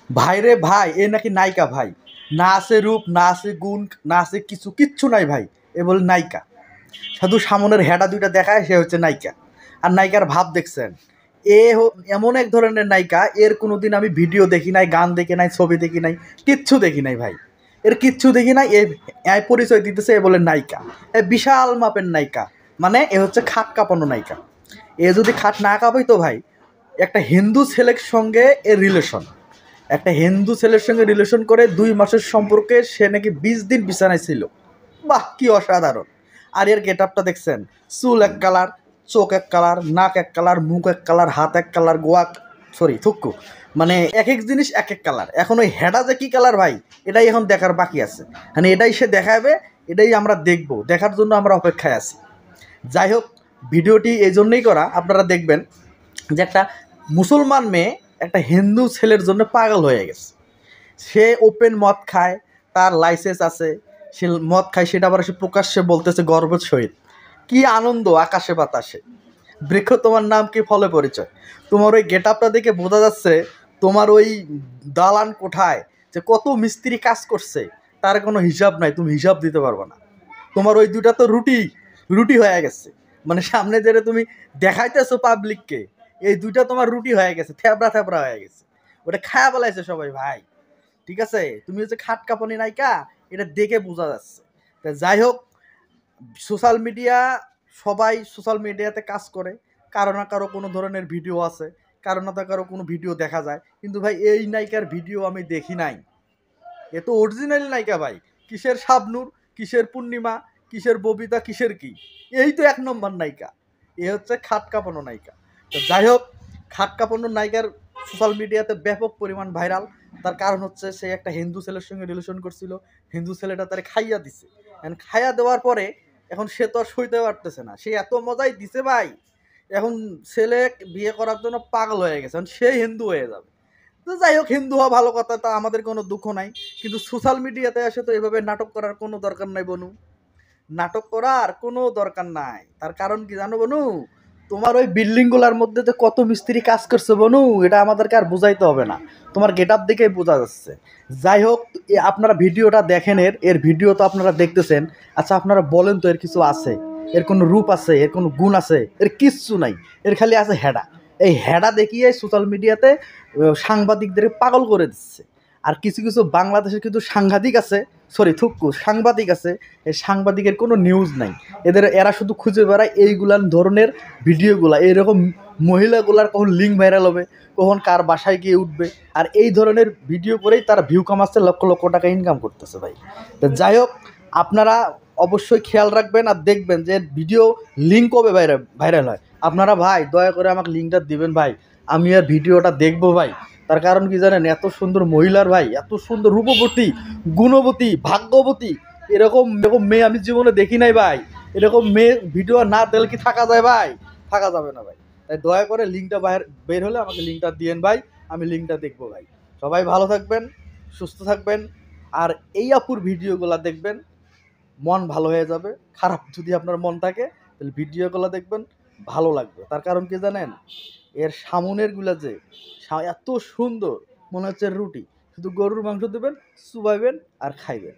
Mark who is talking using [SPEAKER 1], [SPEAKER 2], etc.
[SPEAKER 1] ভাইরে ভাই, এ নাকি নায়িকা ভাই। না আছে রূপ, না আছে গুণ, না আছে কিচ্ছু নাই ভাই। এ বলে নায়িকা। শুধু সামনের হেডা দুইটা দেখায়, সে হচ্ছে নায়িকা। আর নায়িকার ভাব দেখছেন। এমন এক ধরনের নায়িকা, এর কোনোদিন আমি ভিডিও দেখি নাই, গান দেখি নাই, ছবি দেখি নাই, কিচ্ছু দেখি নাই ভাই। এর কিচ্ছু দেখি নাই, এ পরিচয় দিতেছে এ বলে নায়িকা। এ বিশাল মাপের নায়িকা, মানে এ হচ্ছে খাট কাঁপানো নায়িকা। এ যদি খাট না কাঁপাইতো ভাই, একটা হিন্দু ছেলের সঙ্গে এর রিলেশন, একটা হিন্দু ছেলের সঙ্গে রিলেশন করে 2 মাসের সম্পর্কে সে নাকি 20 দিন বিছানায় ছিল। বাহ, কি অসাধারণ! আর এর গেট আপটা দেখছেন, চুল এক কালার, চোখ এক কালার, নাক এক কালার, মুখ এক কালার, হাত এক কালার, থুক্কু, মানে এক এক জিনিস এক এক কালার। এখন ওই হেডা যে কি কালার ভাই, এটাই এখন দেখার বাকি আছে। মানে এটাই সে দেখাবে, এটাই আমরা দেখব, দেখার জন্য আমরা অপেক্ষায় আছি। যাই হোক, ভিডিওটি এই জন্যই করা, আপনারা দেখবেন যে একটা মুসলমান মেয়ে একটা হিন্দু ছেলের জন্য পাগল হয়ে গেছে। সে ওপেন মদ খায়, তার লাইসেন্স আছে, সে মদ খায়, সেটা আবার সে প্রকাশ্যে বলতেছে গর্বের সহিত। কি আনন্দ আকাশে বাতাসে! বৃক্ষ তোমার নাম কি, ফলে পরিচয়। তোমার ওই গেট আপটা দেখে বোঝা যাচ্ছে তোমার ওই দালান কোঠায় যে কত মিস্ত্রি কাজ করছে তার কোনো হিসাব নাই, তুমি হিসাব দিতে পারবে না। তোমার ওই দুটা তো রুটি হয়ে গেছে, মানে সামনে যেটা তুমি দেখাইতেছো পাবলিককে, এই দুইটা তোমার রুটি হয়ে গেছে, থ্যাবড়া হয়ে গেছে। ওটা খায়া বলাইছে সবাই ভাই। ঠিক আছে, তুমি হচ্ছে খাট কাঁপানি নায়িকা, এটা দেখে বোঝা যাচ্ছে। তা যাই হোক, সোশ্যাল মিডিয়া, সবাই সোশ্যাল মিডিয়াতে কাজ করে, কারো না কারো কোনো ধরনের ভিডিও আছে, কারো না কারো কোনো ভিডিও দেখা যায়। কিন্তু ভাই এই নায়িকার ভিডিও আমি দেখি নাই। এ তো অরিজিনাল নায়িকা ভাই। কিসের শাবনূর, কিসের পূর্ণিমা, কিসের ববিতা, কিসের কি, এই তো 1 নম্বর নায়িকা। এ হচ্ছে খাট কাঁপানো নায়িকা। তো যাই হোক, খাট কাঁপানো নায়িকার সোশ্যাল মিডিয়াতে ব্যাপক পরিমাণ ভাইরাল। তার কারণ হচ্ছে সে একটা হিন্দু ছেলের সঙ্গে রিলেশন করছিল, হিন্দু ছেলেটা তারে খাইয়া দিছে। খাইয়া দেওয়ার পরে এখন সে তো আর সইতে পারতেছে না, সে এত মজাই দিছে ভাই, এখন ছেলে বিয়ে করার জন্য পাগল হয়ে গেছে, এখন সে হিন্দু হয়ে যাবে। তো যাই হোক, হিন্দু হওয়া ভালো কথা, তা আমাদের কোনো দুঃখ নাই। কিন্তু সোশ্যাল মিডিয়াতে এসে তো এভাবে নাটক করার কোনো দরকার নাই বনু। নাটক করার কোনো দরকার নাই। তার কারণ কি জানো বনু? তোমার ওই বিল্ডিংগুলোর মধ্যে যে কত মিস্ত্রি কাজ করছে বনু, এটা আমাদেরকে আর বুঝাইতে হবে না, তোমার গেট আপ দেখেই বোঝা যাচ্ছে। যাই হোক, আপনারা ভিডিওটা দেখেন, এর ভিডিও তো আপনারা দেখতেছেন। আচ্ছা, আপনারা বলেন তো, এর কিছু আছে? এর কোনো রূপ আছে? এর কোনো গুণ আছে? এর কিচ্ছু নাই, এর খালি আছে হেডা। এই হেডা দেখিয়ে সোশ্যাল মিডিয়াতে সাংবাদিকদের পাগল করে দিচ্ছে। আর কিছু কিছু বাংলাদেশের কিন্তু সাংবাদিক আছে, এই সাংবাদিকের কোনো নিউজ নাই। এরা শুধু খুঁজে বেড়ায় এইগুলান ধরনের ভিডিওগুলা, এইরকম মহিলাগুলার কখন লিঙ্ক ভাইরাল হবে, কখন কার বাসায় গিয়ে উঠবে, আর এই ধরনের ভিডিও করেই তারা ভিউ কামাচ্ছে, লক্ষ লক্ষ টাকা ইনকাম করতেছে ভাই। তো যাই হোক, আপনারা অবশ্যই খেয়াল রাখবেন আর দেখবেন যে ভিডিও লিঙ্ক কবে ভাইরাল হয়। আপনারা ভাই দয়া করে আমাকে লিঙ্কটা দিবেন ভাই, আমি আর ভিডিওটা দেখবো ভাই। তার কারণ কি জানেন, এত সুন্দর মহিলার ভাই, এত সুন্দর রূপবতী, গুণবতী, ভাগ্যবতী, এরকম এরকম মেয়ে আমি জীবনে দেখি নাই ভাই। এরকম মেয়ে ভিডিও না দিলে কি থাকা যায় ভাই? থাকা যাবে না ভাই। তাই দয়া করে লিঙ্কটা বের হলে আমাকে লিঙ্কটা দিয়েন ভাই, আমি লিঙ্কটা দেখবো ভাই। সবাই ভালো থাকবেন, সুস্থ থাকবেন। আর এই আপুর ভিডিওগুলো দেখবেন, মন ভালো হয়ে যাবে। খারাপ যদি আপনার মন থাকে, তাহলে ভিডিওগুলো দেখবেন, ভালো লাগবে। তার কারণ কি জানেন, এর সামনের গুলা যে এত সুন্দর, মনে হচ্ছে রুটি। শুধু গরুর মাংস দেবেন, চুবাইবেন আর খাইবেন।